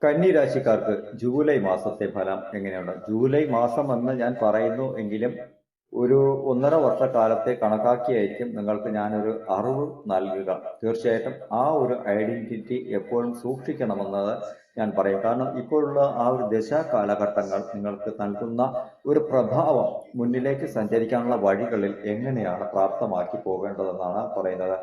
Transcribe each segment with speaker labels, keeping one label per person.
Speaker 1: കന്നി രാശിക്കാർക്ക് ജൂലൈ മാസത്തെ ഫലം എങ്ങനെയുണ്ട്? ജൂലൈ മാസം എന്ന് ഞാൻ പറയുന്നു എങ്കിലും ഒരു 1.5 വർഷക്കാലത്തെ കണക്കാക്കിയായിരിക്കും നിങ്ങൾക്ക് ഞാനൊരു അറിവ് നൽകുക. തീർച്ചയായിട്ടും ആ ഒരു ഐഡന്റിറ്റി എപ്പോഴും സൂക്ഷിക്കണമെന്നത് ഞാൻ പറയും. കാരണം ഇപ്പോഴുള്ള ആ ഒരു കാലഘട്ടങ്ങൾ നിങ്ങൾക്ക് നൽകുന്ന ഒരു പ്രഭാവം മുന്നിലേക്ക് സഞ്ചരിക്കാനുള്ള വഴികളിൽ എങ്ങനെയാണ് പ്രാപ്തമാക്കി പോകേണ്ടതെന്നാണ് പറയുന്നത്.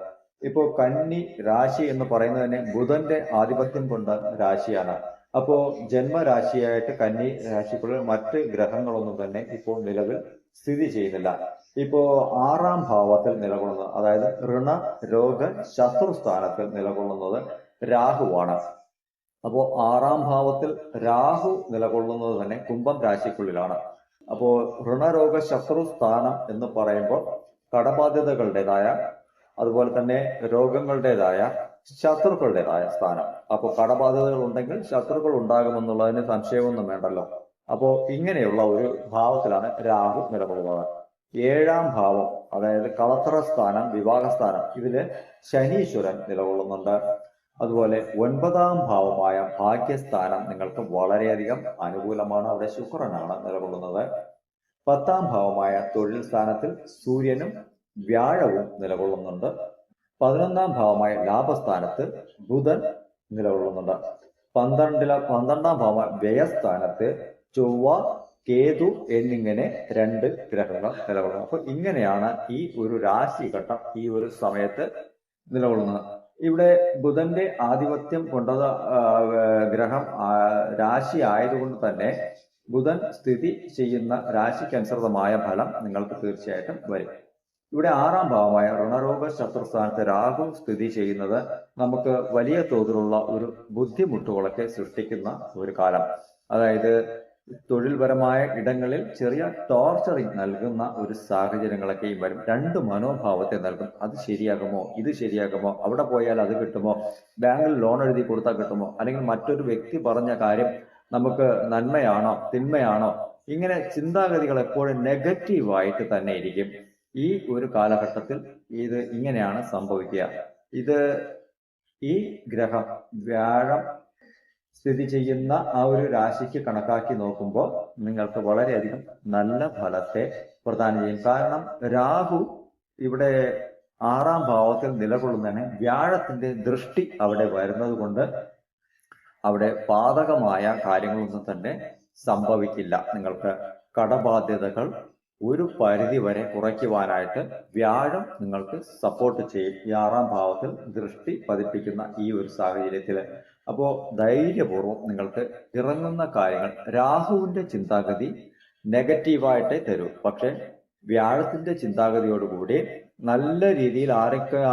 Speaker 1: ഇപ്പോ കന്നി രാശി എന്ന് പറയുന്നത് തന്നെ ബുധന്റെ ആധിപത്യം കൊണ്ട രാശിയാണ്. അപ്പോ ജന്മരാശിയായിട്ട് കന്നി രാശിക്കുള്ളിൽ മറ്റ് ഗ്രഹങ്ങളൊന്നും തന്നെ ഇപ്പോൾ നിലവിൽ സ്ഥിതി ചെയ്യുന്നില്ല. ഇപ്പോ 6-ാം ഭാവത്തിൽ നിലകൊള്ളുന്നത്, അതായത് ഋണ രോഗ ശത്രുസ്ഥാനത്തിൽ നിലകൊള്ളുന്നത് രാഹുവാണ്. അപ്പോ 6-ാം ഭാവത്തിൽ രാഹു നിലകൊള്ളുന്നത് തന്നെ കുംഭം രാശിക്കുള്ളിലാണ്. അപ്പോ ഋണരോഗ ശത്രു സ്ഥാനം എന്ന് പറയുമ്പോൾ കടബാധ്യതകളുടേതായ, അതുപോലെ തന്നെ രോഗങ്ങളുടേതായ, ശത്രുക്കളുടേതായ സ്ഥാനം. അപ്പോൾ കടബാധ്യതകൾ ഉണ്ടെങ്കിൽ ശത്രുക്കൾ ഉണ്ടാകുമെന്നുള്ളതിന് സംശയമൊന്നും വേണ്ടല്ലോ. അപ്പോ ഇങ്ങനെയുള്ള ഒരു ഭാവത്തിലാണ് രാഹു നിലകൊള്ളുന്നത്. 7-ാം ഭാവം, അതായത് കളത്ര സ്ഥാനം, വിവാഹസ്ഥാനം, ഇതില് ശനീശ്വരൻ നിലകൊള്ളുന്നുണ്ട്. അതുപോലെ 9-ാം ഭാവമായ ഭാഗ്യസ്ഥാനം നിങ്ങൾക്ക് വളരെയധികം അനുകൂലമാണ്. അവിടെ ശുക്രനാണ് നിലകൊള്ളുന്നത്. 10-ാം ഭാവമായ തൊഴിൽ സ്ഥാനത്തിൽ സൂര്യനും വ്യാഴവും നിലകൊള്ളുന്നുണ്ട്. 11-ാം ഭാവമായ ലാഭസ്ഥാനത്ത് ബുധൻ നിലകൊള്ളുന്നുണ്ട്. 12-ാം ഭാവമായ വ്യയസ്ഥാനത്ത് ചൊവ്വ, കേതു എന്നിങ്ങനെ 2 ഗ്രഹങ്ങൾ നിലകൊള്ളുന്നു. അപ്പൊ ഇങ്ങനെയാണ് ഈ ഒരു രാശിഘട്ടം ഈ ഒരു സമയത്ത് നിലകൊള്ളുന്നത്. ഇവിടെ ബുധന്റെ ആധിപത്യം കൊണ്ടത് ഗ്രഹം രാശി ആയതുകൊണ്ട് തന്നെ ബുധൻ സ്ഥിതി ചെയ്യുന്ന രാശിക്കനുസൃതമായ ഫലം നിങ്ങൾക്ക് തീർച്ചയായിട്ടും വരും. ഇവിടെ 6-ാം ഭാവമായ ഋണരോഗ ശത്രുസ്ഥാനത്ത് രാഹു സ്ഥിതി ചെയ്യുന്നത് നമുക്ക് വലിയ തോതിലുള്ള ഒരു ബുദ്ധിമുട്ടുകളൊക്കെ സൃഷ്ടിക്കുന്ന ഒരു കാലം. അതായത് തൊഴിൽപരമായ ഇടങ്ങളിൽ ചെറിയ ടോർച്ചറിങ് നൽകുന്ന ഒരു സാഹചര്യങ്ങളൊക്കെയും വരും. 2 മനോഭാവത്തെ നൽകും. അത് ശരിയാകുമോ, ഇത് ശരിയാകുമോ, അവിടെ പോയാൽ അത് കിട്ടുമോ, ബാങ്കിൽ ലോൺ എഴുതി കൊടുത്താൽ കിട്ടുമോ, അല്ലെങ്കിൽ മറ്റൊരു വ്യക്തി പറഞ്ഞ കാര്യം നമുക്ക് നന്മയാണോ തിന്മയാണോ, ഇങ്ങനെ ചിന്താഗതികൾ എപ്പോഴും നെഗറ്റീവായിട്ട് തന്നെ ഇരിക്കും. ഈ ഒരു കാലഘട്ടത്തിൽ ഇത് ഇങ്ങനെയാണ് സംഭവിക്കുക. ഇത് ഈ ഗ്രഹം വ്യാഴം സ്ഥിതി ചെയ്യുന്ന ആ ഒരു രാശിക്ക് കണക്കാക്കി നോക്കുമ്പോൾ നിങ്ങൾക്ക് വളരെയധികം നല്ല ഫലത്തെ പ്രദാനം ചെയ്യും. കാരണം രാഹു ഇവിടെ 6-ാം ഭാവത്തിൽ നിലകൊള്ളുന്നതിന് വ്യാഴത്തിന്റെ ദൃഷ്ടി അവിടെ വരുന്നത് കൊണ്ട് അവിടെ പാതകമായ കാര്യങ്ങളൊന്നും തന്നെ സംഭവിക്കില്ല. നിങ്ങൾക്ക് കടബാധ്യതകൾ ഒരു പരിധി വരെ കുറയ്ക്കുവാനായിട്ട് വ്യാഴം നിങ്ങൾക്ക് സപ്പോർട്ട് ചെയ്യും ഈ 6-ാം ഭാവത്തിൽ ദൃഷ്ടി പതിപ്പിക്കുന്ന ഈ ഒരു സാഹചര്യത്തിൽ. അപ്പോ ധൈര്യപൂർവ്വം നിങ്ങൾക്ക് ഇറങ്ങുന്ന കാര്യങ്ങൾ, രാഹുവിന്റെ ചിന്താഗതി നെഗറ്റീവായിട്ടേ തരൂ. പക്ഷെ വ്യാഴത്തിന്റെ ചിന്താഗതിയോടുകൂടി നല്ല രീതിയിൽ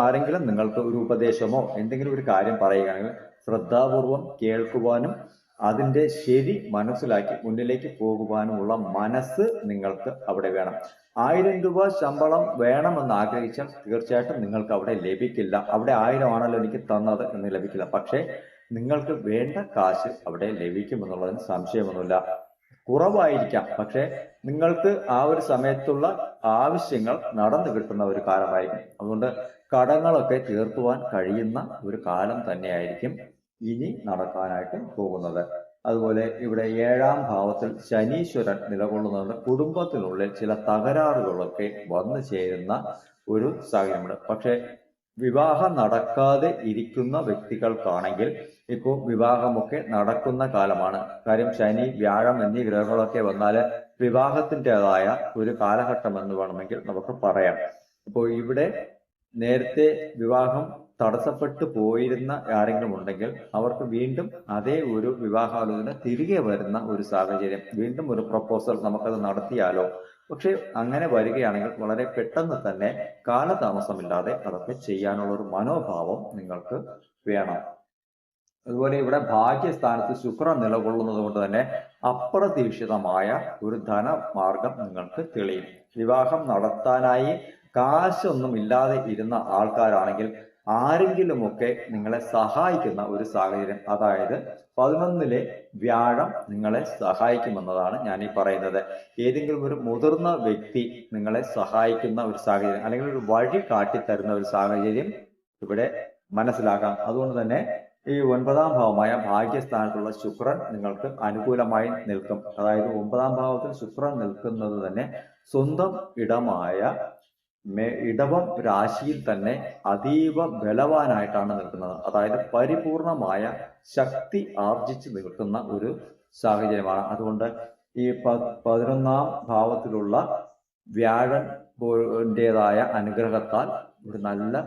Speaker 1: ആരെങ്കിലും നിങ്ങൾക്ക് ഒരു ഉപദേശമോ എന്തെങ്കിലും ഒരു കാര്യം പറയുകയാണെങ്കിൽ ശ്രദ്ധാപൂർവം കേൾക്കുവാനും അതിന്റെ ശരി മനസ്സിലാക്കി മുന്നിലേക്ക് പോകുവാനുമുള്ള മനസ്സ് നിങ്ങൾക്ക് അവിടെ വേണം. 1000 രൂപ ശമ്പളം വേണമെന്ന് ആഗ്രഹിച്ചാൽ തീർച്ചയായിട്ടും നിങ്ങൾക്ക് അവിടെ ലഭിക്കില്ല. അവിടെ 1000 ആണല്ലോ എനിക്ക് തന്നത് എന്ന് ലഭിക്കില്ല. പക്ഷേ നിങ്ങൾക്ക് വേണ്ട കാശ് അവിടെ ലഭിക്കുമെന്നുള്ളതിന് സംശയമൊന്നുമില്ല. കുറവായിരിക്കാം, പക്ഷെ നിങ്ങൾക്ക് ആ ഒരു സമയത്തുള്ള ആവശ്യങ്ങൾ നടന്നു കിട്ടുന്ന ഒരു കാലമായിരിക്കും. അതുകൊണ്ട് കടങ്ങളൊക്കെ തീർക്കുവാൻ കഴിയുന്ന ഒരു കാലം തന്നെയായിരിക്കും ഇനി നടക്കാനായിട്ട് പോകുന്നത്. അതുപോലെ ഇവിടെ 7-ാം ഭാവത്തിൽ ശനീശ്വരൻ നിലകൊള്ളുന്നത് കുടുംബത്തിനുള്ളിൽ ചില തകരാറുകളൊക്കെ വന്നു ചേരുന്ന ഒരു സാഹചര്യമുണ്ട്. പക്ഷെ വിവാഹം നടക്കാതെ ഇരിക്കുന്ന വ്യക്തികൾക്കാണെങ്കിൽ ഇപ്പോൾ വിവാഹമൊക്കെ നടക്കുന്ന കാലമാണ്. കാര്യം ശനി, വ്യാഴം എന്നീ ഗ്രഹങ്ങളൊക്കെ വന്നാൽ വിവാഹത്തിൻ്റെതായ ഒരു കാലഘട്ടം എന്ന് വേണമെങ്കിൽ നമുക്ക് പറയാം. അപ്പോൾ ഇവിടെ നേരത്തെ വിവാഹം തടസ്സപ്പെട്ടു പോയിരുന്ന ആരെങ്കിലും ഉണ്ടെങ്കിൽ അവർക്ക് വീണ്ടും അതേ ഒരു വിവാഹാലോചന തിരികെ വരുന്ന ഒരു സാഹചര്യം, വീണ്ടും ഒരു പ്രപ്പോസൽ നമുക്കത് നടത്തിയാലോ. പക്ഷെ അങ്ങനെ വരികയാണെങ്കിൽ വളരെ പെട്ടെന്ന് തന്നെ കാലതാമസമില്ലാതെ അതൊക്കെ ചെയ്യാനുള്ള ഒരു മനോഭാവം നിങ്ങൾക്ക് വേണം. അതുപോലെ ഇവിടെ ഭാഗ്യസ്ഥാനത്ത് ശുക്രൻ നിലകൊള്ളുന്നത് കൊണ്ട് തന്നെ അപ്രതീക്ഷിതമായ ഒരു ധനമാർഗം നിങ്ങൾക്ക് തെളിയും. വിവാഹം നടത്താനായി കാശൊന്നും ഇല്ലാതെ ഇരുന്ന ആൾക്കാരാണെങ്കിൽ ആരെങ്കിലുമൊക്കെ നിങ്ങളെ സഹായിക്കുന്ന ഒരു സാഹചര്യം, അതായത് 11-ലെ വ്യാഴം നിങ്ങളെ സഹായിക്കുമെന്നതാണ് ഞാൻ ഈ പറയുന്നത്. ഏതെങ്കിലും ഒരു മുതിർന്ന വ്യക്തി നിങ്ങളെ സഹായിക്കുന്ന ഒരു സാഹചര്യം, അല്ലെങ്കിൽ ഒരു വഴി കാട്ടിത്തരുന്ന ഒരു സാഹചര്യം ഇവിടെ മനസ്സിലാക്കാം. അതുകൊണ്ട് തന്നെ ഈ 9ാം ഭാവമായ ഭാഗ്യസ്ഥാനത്തുള്ള ശുക്രൻ നിങ്ങൾക്ക് അനുകൂലമായി നിൽക്കും. അതായത് 9ാം ഭാവത്തിൽ ശുക്രൻ നിൽക്കുന്നത് തന്നെ സ്വന്തം ഇടമായ ഇടവം രാശിയിൽ തന്നെ അതീവ ബലവാനായിട്ടാണ് നിൽക്കുന്നത്. അതായത് പരിപൂർണമായ ശക്തി ആർജിച്ച് നിൽക്കുന്ന ഒരു സാഹചര്യമാണ്. അതുകൊണ്ട് ഈ 11ാം ഭാവത്തിലുള്ള വ്യാഴന്റേതായ അനുഗ്രഹത്താൽ ഒരു നല്ല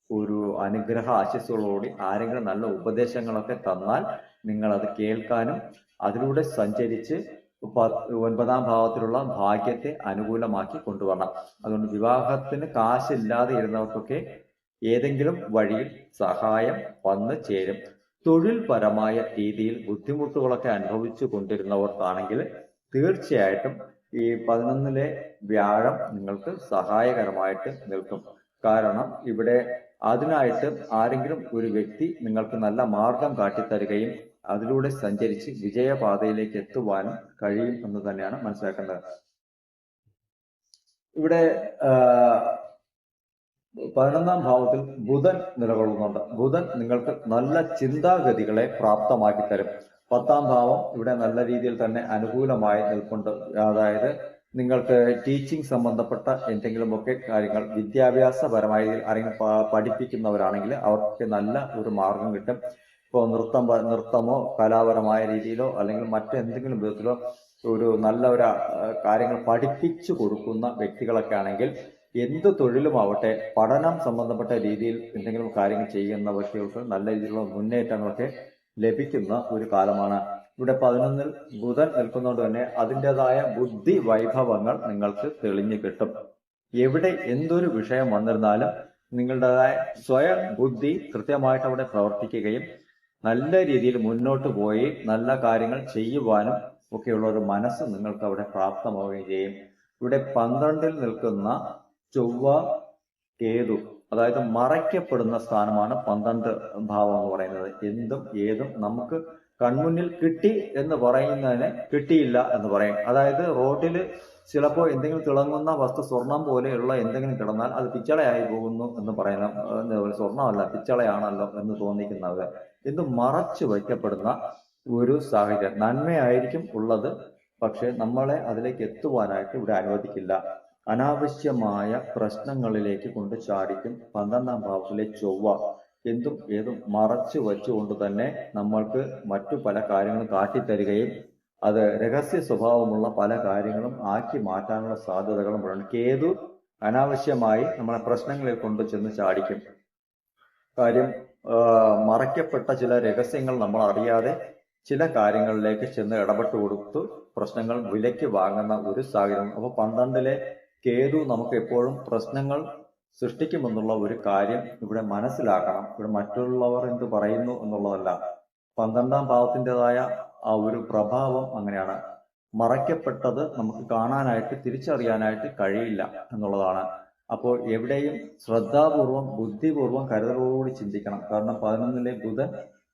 Speaker 1: ഒരു അനുഗ്രഹ ആശസ്സുകളോടി ആരെങ്കിലും നല്ല ഉപദേശങ്ങളൊക്കെ തന്നാൽ നിങ്ങൾ അത് കേൾക്കാനും അതിലൂടെ സഞ്ചരിച്ച് 9ാം ഭാവത്തിലുള്ള ഭാഗ്യത്തെ അനുകൂലമാക്കി കൊണ്ടുവരണം. അതുകൊണ്ട് വിവാഹത്തിന് കാശില്ലാതെ ഇരുന്നവർക്കൊക്കെ ഏതെങ്കിലും വഴിയിൽ സഹായം വന്നു ചേരും. തൊഴിൽ പരമായ രീതിയിൽ ബുദ്ധിമുട്ടുകളൊക്കെ അനുഭവിച്ചു കൊണ്ടിരുന്നവർക്കാണെങ്കിൽ തീർച്ചയായിട്ടും ഈ 11ലെ വ്യാഴം നിങ്ങൾക്ക് സഹായകരമായിട്ട് നിൽക്കും. കാരണം ഇവിടെ അതിനായിട്ട് ആരെങ്കിലും ഒരു വ്യക്തി നിങ്ങൾക്ക് നല്ല മാർഗം കാട്ടിത്തരികയും അതിലൂടെ സഞ്ചരിച്ച് വിജയപാതയിലേക്ക് എത്തുവാനും കഴിയും എന്ന് തന്നെയാണ് മനസ്സിലാക്കേണ്ടത്. ഇവിടെ 11ാം ഭാവത്തിൽ ബുധൻ നിലകൊള്ളുന്നുണ്ട്. ബുധൻ നിങ്ങൾക്ക് നല്ല ചിന്താഗതികളെ പ്രാപ്തമാക്കി തരും. 10ാം ഭാവം ഇവിടെ നല്ല രീതിയിൽ തന്നെ അനുകൂലമായി നിൽപ്പുണ്ട്. അതായത് നിങ്ങൾക്ക് ടീച്ചിങ് സംബന്ധപ്പെട്ട എന്തെങ്കിലുമൊക്കെ കാര്യങ്ങൾ വിദ്യാഭ്യാസപരമായി ആരെങ്കിലും പഠിപ്പിക്കുന്നവരാണെങ്കിൽ അവർക്ക് നല്ല ഒരു മാർഗം കിട്ടും. ഇപ്പോൾ നൃത്തമോ കലാപരമായ രീതിയിലോ അല്ലെങ്കിൽ മറ്റെന്തെങ്കിലും വിധത്തിലോ ഒരു നല്ല ഒരു കാര്യങ്ങൾ പഠിപ്പിച്ചു കൊടുക്കുന്ന വ്യക്തികളൊക്കെ ആണെങ്കിൽ എന്ത് തൊഴിലുമാവട്ടെ പഠനം സംബന്ധപ്പെട്ട രീതിയിൽ എന്തെങ്കിലും കാര്യങ്ങൾ ചെയ്യുന്ന വ്യക്തികൾക്ക് നല്ല രീതിയിലുള്ള മുന്നേറ്റങ്ങളൊക്കെ ലഭിക്കുന്ന ഒരു കാലമാണ്. ഇവിടെ 11ൽ ബുധൻ നിൽക്കുന്നതുകൊണ്ട് തന്നെ അതിൻ്റെതായ ബുദ്ധി വൈഭവങ്ങൾ നിങ്ങൾക്ക് തെളിഞ്ഞു കിട്ടും. എവിടെ എന്തൊരു വിഷയം വന്നിരുന്നാലും നിങ്ങളുടേതായ സ്വയം ബുദ്ധി കൃത്യമായിട്ട് അവിടെ പ്രവർത്തിക്കുകയും നല്ല രീതിയിൽ മുന്നോട്ട് പോയി നല്ല കാര്യങ്ങൾ ചെയ്യുവാനും ഒക്കെയുള്ള ഒരു മനസ്സ് നിങ്ങൾക്ക് അവിടെ പ്രാപ്തമാവുകയും ചെയ്യും. ഇവിടെ 12ൽ നിൽക്കുന്ന ചൊവ്വ കേതു, അതായത് മറയ്ക്കപ്പെടുന്ന സ്ഥാനമാണ് 12 ഭാവം എന്ന് പറയുന്നത്. എന്തും ഏതും നമുക്ക് കൺമുന്നിൽ കിട്ടി എന്ന് പറയുന്നതിന് കിട്ടിയില്ല എന്ന് പറയും. അതായത് റോഡിൽ ചിലപ്പോൾ എന്തെങ്കിലും തിളങ്ങുന്ന വസ്തു സ്വർണം പോലെയുള്ള എന്തെങ്കിലും കിടന്നാൽ അത് പിച്ചളയായി പോകുന്നു എന്ന് പറയണം. സ്വർണ്ണമല്ല പിച്ചളയാണല്ലോ എന്ന് തോന്നിക്കുന്നത്. ഇത് മറച്ചു വയ്ക്കപ്പെടുന്ന ഒരു സാഹചര്യം. നന്മയായിരിക്കും ഉള്ളത്, പക്ഷെ നമ്മളെ അതിലേക്ക് എത്തുവാനായിട്ട് ഇവിടെ അനുവദിക്കില്ല. അനാവശ്യമായ പ്രശ്നങ്ങളിലേക്ക് കൊണ്ട് ചാടിക്കും 12ാം ഭാവത്തിലെ ചൊവ്വ. എന്തും ഏതും മറച്ചു വച്ചുകൊണ്ട് തന്നെ നമ്മൾക്ക് മറ്റു പല കാര്യങ്ങളും കാട്ടിത്തരികയും അത് രഹസ്യ സ്വഭാവമുള്ള പല കാര്യങ്ങളും ആക്കി മാറ്റാനുള്ള സാധ്യതകളും ഉണ്ട്. കേതു അനാവശ്യമായി നമ്മളെ പ്രശ്നങ്ങളിൽ കൊണ്ട് ചെന്ന് ചാടിക്കും. കാര്യം മറയ്ക്കപ്പെട്ട ചില രഹസ്യങ്ങൾ നമ്മൾ അറിയാതെ ചില കാര്യങ്ങളിലേക്ക് ചെന്ന് ഇടപെട്ട് കൊടുത്തു പ്രശ്നങ്ങൾ വിലയ്ക്ക് വാങ്ങുന്ന ഒരു സാഹചര്യം. അപ്പോൾ 12ലെ കേതു നമുക്ക് എപ്പോഴും പ്രശ്നങ്ങൾ സൃഷ്ടിക്കുമെന്നുള്ള ഒരു കാര്യം ഇവിടെ മനസ്സിലാക്കണം. ഇവിടെ മറ്റുള്ളവർ എന്ത് പറയുന്നു എന്നുള്ളതല്ല. 12ാം ഭാവത്തിൻ്റെതായ ആ ഒരു പ്രഭാവം അങ്ങനെയാണ്. മറയ്ക്കപ്പെട്ടത് നമുക്ക് കാണാനായിട്ട് തിരിച്ചറിയാനായിട്ട് കഴിയില്ല എന്നുള്ളതാണ്. അപ്പോൾ എവിടെയും ശ്രദ്ധാപൂർവം ബുദ്ധിപൂർവം കരുതലോടുകൂടി ചിന്തിക്കണം. കാരണം 11ലെ ബുധൻ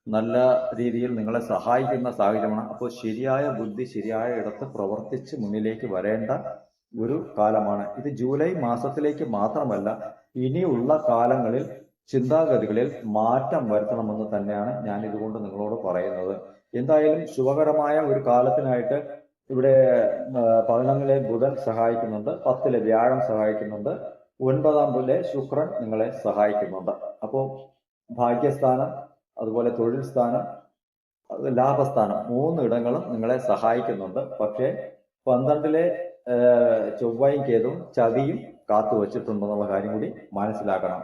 Speaker 1: നല്ല രീതിയിൽ നിങ്ങളെ സഹായിക്കുന്ന സാഹചര്യമാണ്. അപ്പോൾ ശരിയായ ബുദ്ധി ശരിയായ ഇടത്ത് പ്രവർത്തിച്ച് മുന്നിലേക്ക് വരേണ്ട ഒരു കാലമാണ് ഇത്. ജൂലൈ മാസത്തിലേക്ക് മാത്രമല്ല, ഇനിയുള്ള കാലങ്ങളിൽ ചിന്താഗതികളിൽ മാറ്റം വരുത്തണമെന്ന് തന്നെയാണ് ഞാൻ ഇതുകൊണ്ട് നിങ്ങളോട് പറയുന്നത്. എന്തായാലും ശുഭകരമായ ഒരു കാലത്തിനായിട്ട് ഇവിടെ 11ലെ ബുധൻ സഹായിക്കുന്നുണ്ട്, 10ലെ വ്യാഴം സഹായിക്കുന്നുണ്ട്, 9ാം ശുക്രൻ നിങ്ങളെ സഹായിക്കുന്നുണ്ട്. അപ്പോൾ ഭാഗ്യസ്ഥാനം, അതുപോലെ തൊഴിൽ സ്ഥാനം, ലാഭസ്ഥാനം 3 ഇടങ്ങളും നിങ്ങളെ സഹായിക്കുന്നുണ്ട്. പക്ഷേ 12ലെ ചൊവ്വയും കേതുവും ചതിയും കാത്തു വച്ചിട്ടുണ്ടെന്നുള്ള കാര്യം കൂടി മനസ്സിലാക്കണം.